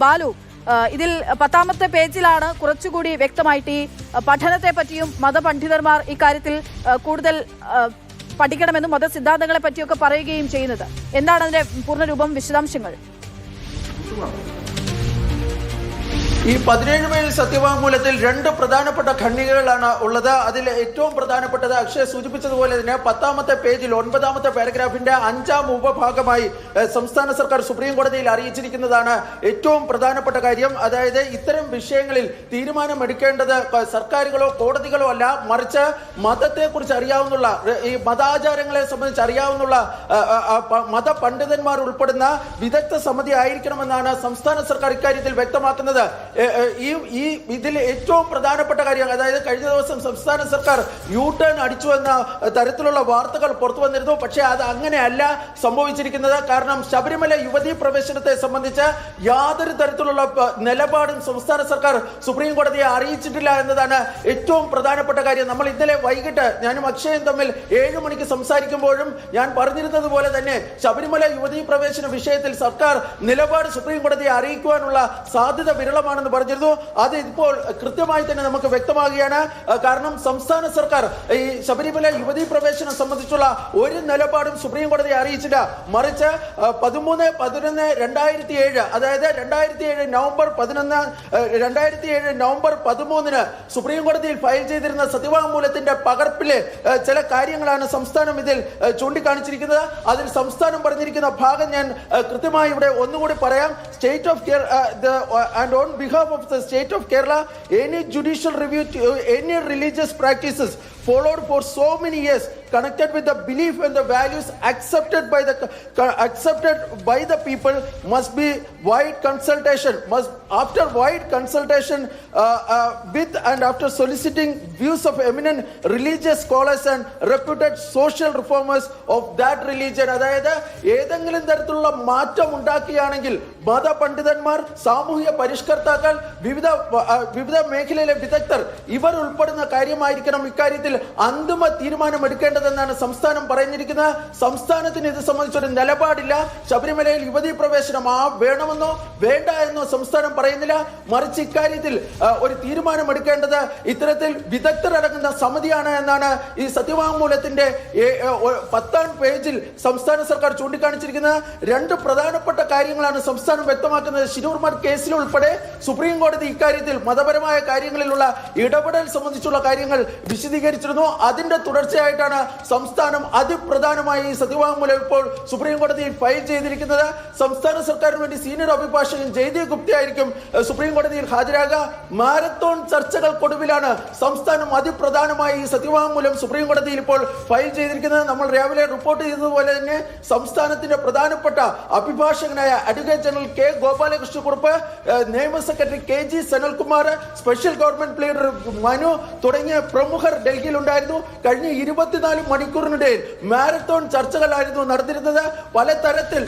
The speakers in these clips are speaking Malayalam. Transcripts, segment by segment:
ബാലു, ഇതിൽ 10ാമത്തെ പേജിലാണ് കുറച്ചുകൂടി വ്യക്തമായിട്ട് ഈ പഠനത്തെ പറ്റിയും മതപണ്ഡിതന്മാർ ഇക്കാര്യത്തിൽ കൂടുതൽ പഠിക്കണമെന്നും മതസിദ്ധാന്തങ്ങളെ പറ്റിയൊക്കെ പറയുകയും ചെയ്യുന്നത്. എന്താണ് അതിന്റെ പൂർണ്ണരൂപം, വിശദാംശങ്ങൾ? ഈ 17 പേജ് സത്യവാങ്മൂലത്തിൽ 2 പ്രധാനപ്പെട്ട ഖണ്ഡികകളാണ് ഉള്ളത്. അതിൽ ഏറ്റവും പ്രധാനപ്പെട്ടത് അക്ഷയ് സൂചിപ്പിച്ചതുപോലെ തന്നെ 10ാമത്തെ പേജിൽ 9ാമത്തെ പാരഗ്രാഫിന്റെ 5ാം ഉപഭാഗമായി സംസ്ഥാന സർക്കാർ സുപ്രീം കോടതിയിൽ അറിയിച്ചിരിക്കുന്നതാണ് ഏറ്റവും പ്രധാനപ്പെട്ട കാര്യം. അതായത് ഇത്തരം വിഷയങ്ങളിൽ തീരുമാനമെടുക്കേണ്ടത് സർക്കാരുകളോ കോടതികളോ അല്ല, മറിച്ച് മതത്തെക്കുറിച്ച് അറിയാവുന്ന, ഈ മതാചാരങ്ങളെ സംബന്ധിച്ച് അറിയാവുന്ന മതപണ്ഡിതന്മാർ ഉൾപ്പെടുന്ന വിദഗ്ധ സമിതി ആയിരിക്കണമെന്നാണ് സംസ്ഥാന സർക്കാർ ഇക്കാര്യത്തിൽ വ്യക്തമാക്കുന്നത്. ഇതിൽ ഏറ്റവും പ്രധാനപ്പെട്ട കാര്യം, അതായത് കഴിഞ്ഞ ദിവസം സംസ്ഥാന സർക്കാർ യു ടേൺ അടിച്ചു എന്ന തരത്തിലുള്ള വാർത്തകൾ പുറത്തു വന്നിരുന്നു. പക്ഷേ അത് അങ്ങനെയല്ല സംഭവിച്ചിരിക്കുന്നത്. കാരണം ശബരിമല യുവതീ പ്രവേശനത്തെ സംബന്ധിച്ച് യാതൊരു തരത്തിലുള്ള നിലപാടും സംസ്ഥാന സർക്കാർ സുപ്രീം കോടതിയെ അറിയിച്ചിട്ടില്ല എന്നതാണ് ഏറ്റവും പ്രധാനപ്പെട്ട കാര്യം. നമ്മൾ ഇന്നലെ വൈകിട്ട് ഞാനും അക്ഷയും തമ്മിൽ 7 മണിക്ക് സംസാരിക്കുമ്പോഴും ഞാൻ പറഞ്ഞിരുന്നത് പോലെ തന്നെ ശബരിമല യുവതീ പ്രവേശന വിഷയത്തിൽ സർക്കാർ നിലപാട് സുപ്രീം കോടതിയെ അറിയിക്കുവാനുള്ള സാധ്യത വിരളമാണെന്ന് പറഞ്ഞിരുന്നു. അത് ഇപ്പോൾ കൃത്യമായി തന്നെ നമുക്ക് വ്യക്തമാകുകയാണ്. കാരണം സംസ്ഥാന സർക്കാർ ഈ ശബരിമല യുവതീ പ്രവേശനം സംബന്ധിച്ചുള്ള ഒരു നിലപാടും സുപ്രീം കോടതിയെ അറിയിച്ചില്ല. മറിച്ച് 13/11/2007, അതായത് 2007 നവംബർ 13 സുപ്രീം കോടതിയിൽ ഫയൽ ചെയ്തിരുന്ന സത്യവാങ്മൂലത്തിന്റെ പകർപ്പിലെ ചില കാര്യങ്ങളാണ് സംസ്ഥാനം ഇതിൽ ചൂണ്ടിക്കാണിച്ചിരിക്കുന്നത്. അതിൽ സംസ്ഥാനം പറഞ്ഞിരിക്കുന്ന ഭാഗം ഞാൻ കൃത്യമായി ഇവിടെ ഒന്നുകൂടി പറയാം. State of and on behalf of the state of Kerala, any judicial review to any religious practices followed for so many years connected with the belief and the values accepted by the people must be wide consultation, after wide consultation with and after soliciting views of eminent religious scholars and reputed social reformers of that religion. അതായത് ഏതെങ്കിലും തരത്തിലുള്ള മാറ്റം ഉണ്ടാക്കുകയാണെങ്കിൽ മതപണ്ഡിതന്മാർ, സാമൂഹിക പരിഷ്കർത്താക്കൾ, വിവിധ മേഖലയിലെ വിദഗ്ധർ ഇവർ ഉൾപ്പെടുന്ന കാര്യമായിരിക്കണം ഇക്കാര്യത്തിൽ അന്തിമ തീരുമാനം എടുക്കേണ്ടതെന്നാണ് സംസ്ഥാനം പറഞ്ഞിരിക്കുന്നത്. സംസ്ഥാനത്തിന് ഇത് സംബന്ധിച്ചൊരു നിലപാടില്ല. ശബരിമലയിൽ യുവതീ പ്രവേശനം വേണമെന്നോ വേണ്ട എന്നോ സംസ്ഥാനം പറയുന്നില്ല. മറിച്ച് ഇക്കാര്യത്തിൽ ഒരു തീരുമാനം എടുക്കേണ്ടത് ഇത്തരത്തിൽ വിദഗ്ധരടങ്ങുന്ന സമിതിയാണ് എന്നാണ് ഈ സത്യവാങ്മൂലത്തിന്റെ 10ാം പേജിൽ സംസ്ഥാന സർക്കാർ ചൂണ്ടിക്കാണിച്ചിരിക്കുന്നത്. 2 പ്രധാനപ്പെട്ട കാര്യങ്ങളാണ് സംസ്ഥാനം വ്യക്തമാക്കുന്നത്. ശിരൂർമഠ് കേസിൽ ഉൾപ്പെടെ സുപ്രീം കോടതി ഇക്കാര്യത്തിൽ മതപരമായ കാര്യങ്ങളിലുള്ള ഇടപെടൽ സംബന്ധിച്ചുള്ള കാര്യങ്ങൾ വിശദീകരിച്ചിരുന്നു. അതിന്റെ തുടർച്ചയായിട്ടാണ് സംസ്ഥാനം അതിപ്രധാനമായി ഈ സത്യവാങ്മൂലം ഇപ്പോൾ സുപ്രീം കോടതിയിൽ ഫയൽ ചെയ്തിരിക്കുന്നത്. സംസ്ഥാന സർക്കാരിന് വേണ്ടി സീനിയർ അഭിഭാഷകൻ ജയ്ദീപ് ഗുപ്ത ആയിരിക്കും സുപ്രീം കോടതിയിൽ ഹാജരാകുക. മാരത്തോൺ ചർച്ചകൾക്കൊടുവിലാണ് സംസ്ഥാനം അതിപ്രധാനമായി ഈ സത്യവാങ്മൂലം സുപ്രീം കോടതിയിൽ ഇപ്പോൾ ഫയൽ ചെയ്തിരിക്കുന്നത്. നമ്മൾ രാവിലെ റിപ്പോർട്ട് ചെയ്തതുപോലെ തന്നെ സംസ്ഥാനത്തിന്റെ പ്രധാനപ്പെട്ട അഭിഭാഷകനായ അഡ്വക്കേറ്റ് ജനറൽ കെ ഗോപാലകൃഷ്ണക്കുറുപ്പ്, നിയമ secretary KG Sanalkumar, special government leader Manu തുടങ്ങിയ പ്രമുഖർ ഡൽഹിയിൽ ഉണ്ടായിരുന്നു. കഴിഞ്ഞ 24 മണിക്കൂറിനിടയിൽ മാരത്തോൺ ചർച്ചകളായിരുന്നു നടന്നിരുന്നത്. പലതരത്തിൽ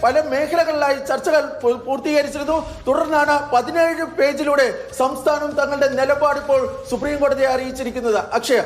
പല മേഖലകളിലായി ചർച്ചകൾ പൂർത്തീകരിച്ചിരുന്നു. തുടർന്നാണ് 17 പേജിലൂടെ സംസ്ഥാനം തങ്ങളുടെ നിലപാട് ഇപ്പോൾ സുപ്രീം കോടതിയെ അറിയിച്ചിരിക്കുന്നത്. അക്ഷയ.